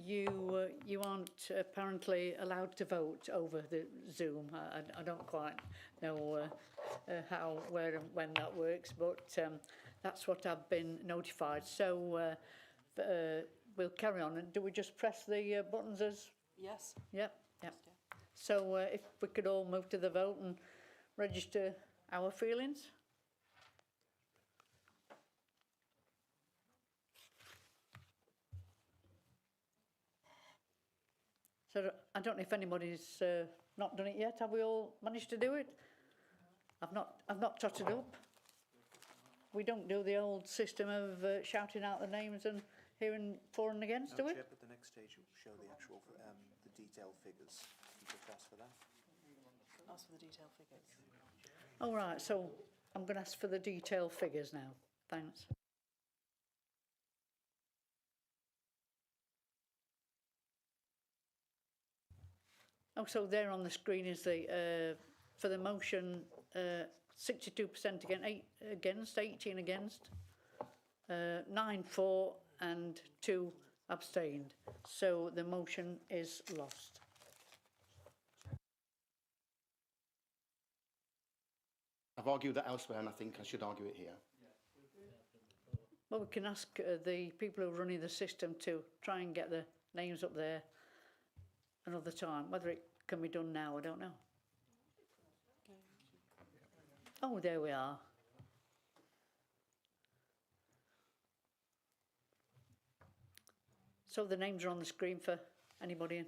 you aren't apparently allowed to vote over the Zoom. I don't quite know how, where and when that works, but that's what I've been notified. So we'll carry on. And do we just press the buttons as? Yes. Yep, yep. So if we could all move to the vote and register our feelings. So I don't know if anybody's not done it yet. Have we all managed to do it? I've not totted up. We don't do the old system of shouting out the names and hearing for and against, do we? Chair, but the next stage will show the actual, the detailed figures. You just ask for that. Ask for the detailed figures. All right, so I'm going to ask for the detailed figures now. Thanks. Oh, so there on the screen is the, for the motion, 62% against, 18 against, 9 for and 2 abstained. So the motion is lost. I've argued that elsewhere, and I think I should argue it here. Well, we can ask the people who are running the system to try and get the names up there another time. Whether it can be done now, I don't know. Oh, there we are. So the names are on the screen for anybody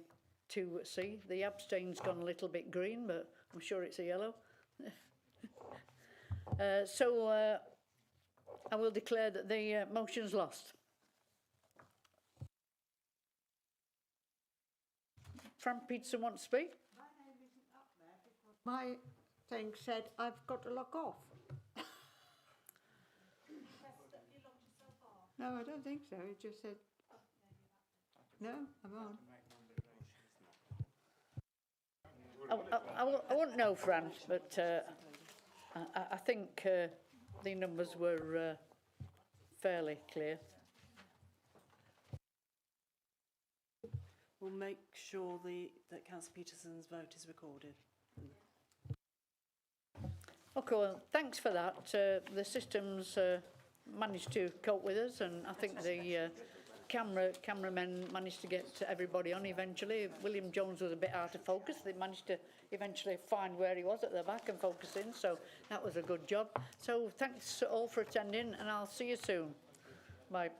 to see. The abstain's gone a little bit green, but I'm sure it's a yellow. So I will declare that the motion's lost. Fran Peterson wants to speak? My name isn't up there because my thing said I've got to log off. No, I don't think so. It just said, no, I'm on. I wouldn't know, Fran, but I think the numbers were fairly clear. We'll make sure that Councillor Peterson's vote is recorded. Okay, well, thanks for that. The system's managed to cope with us, and I think the cameramen managed to get everybody on eventually. William Jones was a bit out of focus. They managed to eventually find where he was at the back and focus in, so that was a good job. So thanks all for attending, and I'll see you soon. Bye.